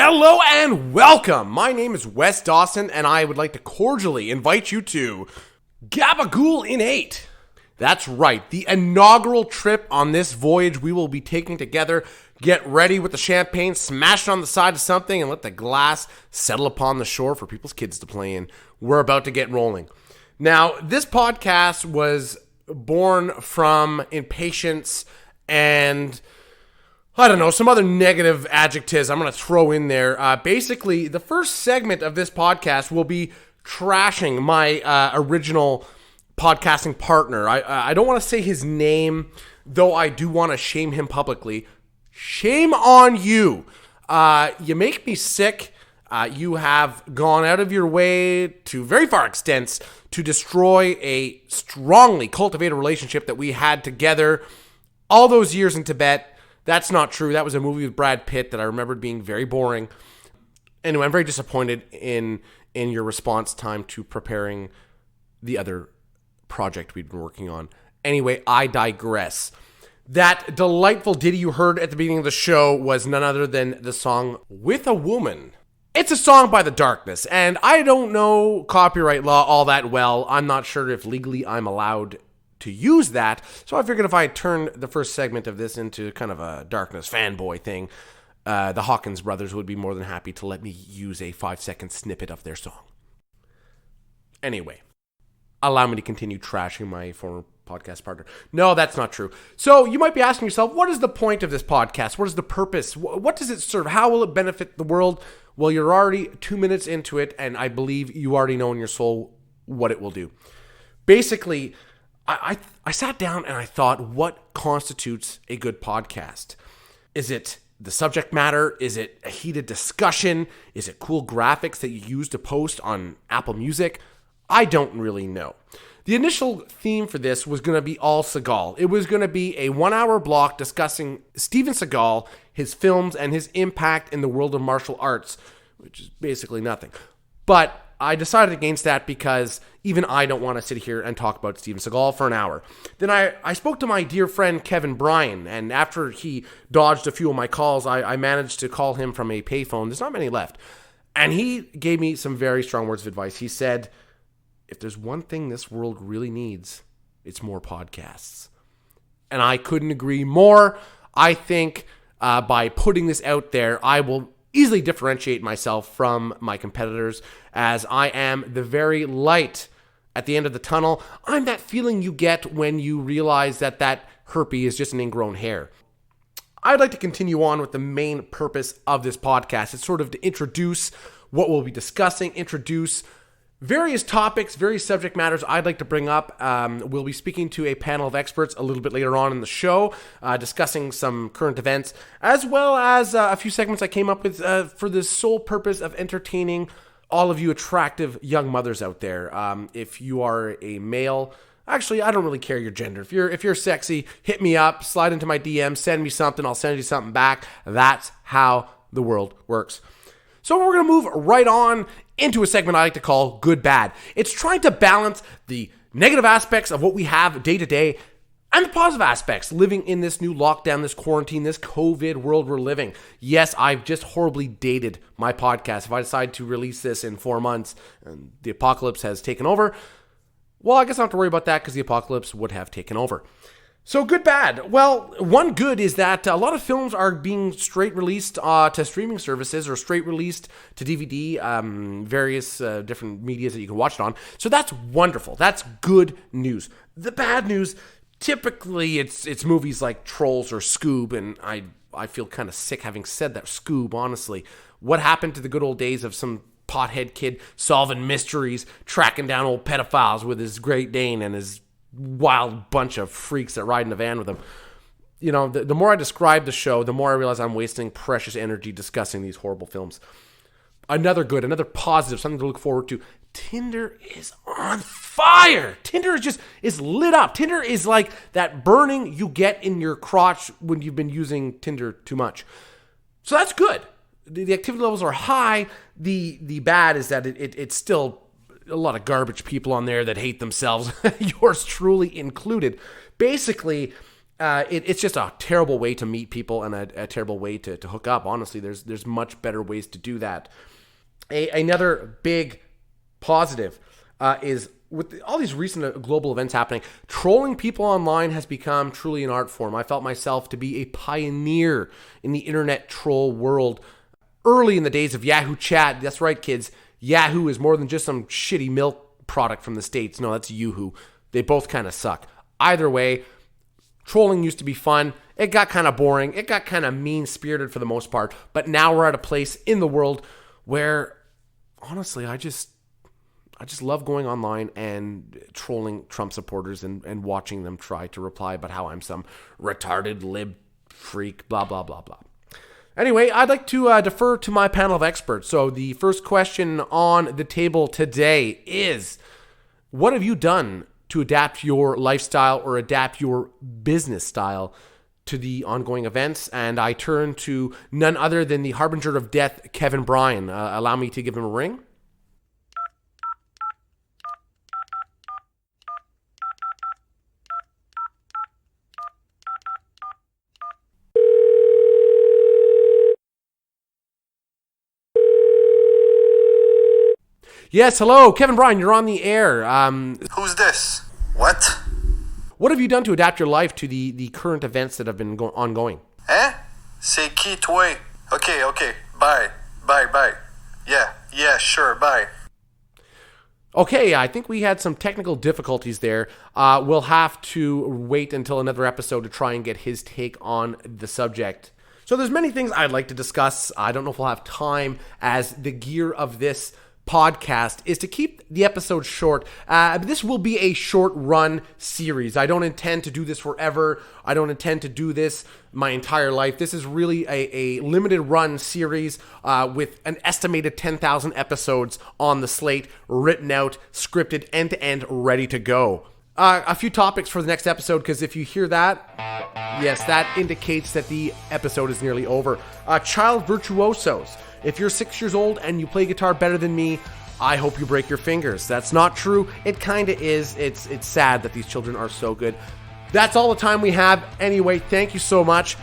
Hello and welcome! My name is Wes Dawson, and I would like to cordially invite you to Gabagool in 8. That's right, the inaugural trip on this voyage we will be taking together. Get ready with the champagne, smash it on the side of something, and let the glass settle upon the shore for people's kids to play in. We're about to get rolling. Now, this podcast was born from impatience and I don't know, some other negative adjectives I'm going to throw in there. Basically, the first segment of this podcast will be trashing my original podcasting partner. I don't want to say his name, though I do want to shame him publicly. Shame on you. You make me sick. You have gone out of your way to very far extents to destroy a strongly cultivated relationship that we had together all those years in Tibet. That's not true. That was a movie with Brad Pitt that I remembered being very boring. Anyway, I'm very disappointed in your response time to preparing the other project we'd been working on. Anyway, I digress. That delightful ditty you heard at the beginning of the show was none other than the song With a Woman. It's a song by The Darkness, and I don't know copyright law all that well. I'm not sure if legally I'm allowed to use that, so I figured if I turn the first segment of this into kind of a Darkness fanboy thing, the Hawkins brothers would be more than happy to let me use a 5-second snippet of their song. Anyway, allow me to continue trashing my former podcast partner. No, that's not true. So you might be asking yourself, what is the point of this podcast? What is the purpose? What does it serve? How will it benefit the world? Well, you're already 2 minutes into it, and I believe you already know in your soul what it will do. Basically, I sat down and I thought, what constitutes a good podcast? Is it the subject matter? Is it a heated discussion? Is it cool graphics that you use to post on Apple Music? I don't really know. The initial theme for this was going to be all Seagal. It was going to be a 1-hour block discussing Steven Seagal, his films, and his impact in the world of martial arts, which is basically nothing. But I decided against that because even I don't want to sit here and talk about Steven Seagal for an hour. Then I spoke to my dear friend Kevin Brien, and after he dodged a few of my calls, I managed to call him from a payphone. There's not many left. And he gave me some very strong words of advice. He said, if there's one thing this world really needs, it's more podcasts. And I couldn't agree more. I think by putting this out there, I will easily differentiate myself from my competitors, as I am the very light at the end of the tunnel. I'm that feeling you get when you realize that herpes is just an ingrown hair. I'd like to continue on with the main purpose of this podcast. It's sort of to introduce what we'll be discussing, introduce various topics, various subject matters I'd like to bring up. We'll be speaking to a panel of experts a little bit later on in the show, discussing some current events, as well as a few segments I came up with for the sole purpose of entertaining all of you attractive young mothers out there. If you are a male, actually, I don't really care your gender. If you're sexy, hit me up, slide into my DM, send me something, I'll send you something back. That's how the world works. So we're going to move right on into a segment I like to call Good Bad. It's trying to balance the negative aspects of what we have day to day and the positive aspects living in this new lockdown, this quarantine, this COVID world we're living. Yes, I've just horribly dated my podcast. If I decide to release this in 4 months and the apocalypse has taken over, well, I guess I don't have to worry about that because the apocalypse would have taken over. So good, bad. Well, one good is that a lot of films are being straight released to streaming services or straight released to DVD, various different medias that you can watch it on. So that's wonderful. That's good news. The bad news, typically it's movies like Trolls or Scoob, and I feel kind of sick having said that, Scoob, honestly. What happened to the good old days of some pothead kid solving mysteries, tracking down old pedophiles with his Great Dane and his wild bunch of freaks that ride in a van with him? You know, the more I describe the show, the more I realize I'm wasting precious energy discussing these horrible films. Another positive, something to look forward to. Tinder is on fire. Tinder is lit up. Tinder is like that burning you get in your crotch when you've been using Tinder too much. So that's good. The activity levels are high. The bad is that it's still a lot of garbage people on there that hate themselves, yours truly included. Basically, It's just a terrible way to meet people and a terrible way to hook up. Honestly, there's much better ways to do that. Another big positive is with all these recent global events happening, trolling people online has become truly an art form. I felt myself to be a pioneer in the internet troll world early in the days of Yahoo Chat. That's right, kids. Yahoo is more than just some shitty milk product from the States. No, that's Yoo-hoo. They both kind of suck. Either way, trolling used to be fun. It got kind of boring. It got kind of mean-spirited for the most part. But now we're at a place in the world where, honestly, I just love going online and trolling Trump supporters and watching them try to reply about how I'm some retarded lib freak, blah, blah, blah, blah. Anyway, I'd like to defer to my panel of experts. So the first question on the table today is, what have you done to adapt your lifestyle or adapt your business style to the ongoing events? And I turn to none other than the Harbinger of Death, Kevin Brien. Allow me to give him a ring. Yes, hello, Kevin Brien, you're on the air. Who's this? What? What have you done to adapt your life to the current events that have been ongoing? C'est qui toi? Okay, bye. Yeah, sure, bye. Okay, I think we had some technical difficulties there. We'll have to wait until another episode to try and get his take on the subject. So there's many things I'd like to discuss. I don't know if we'll have time, as the gear of this podcast is to keep the episode short. This will be a short run series. I don't intend to do this forever. I don't intend to do this my entire life. This is really a limited run series with an estimated 10,000 episodes on the slate, written out, scripted, end to end, ready to go. A few topics for the next episode, because if you hear that, yes, that indicates that the episode is nearly over. Child virtuosos. If you're 6 years old and you play guitar better than me, I hope you break your fingers. That's not true. It kind of is. It's sad that these children are so good. That's all the time we have. Anyway, thank you so much.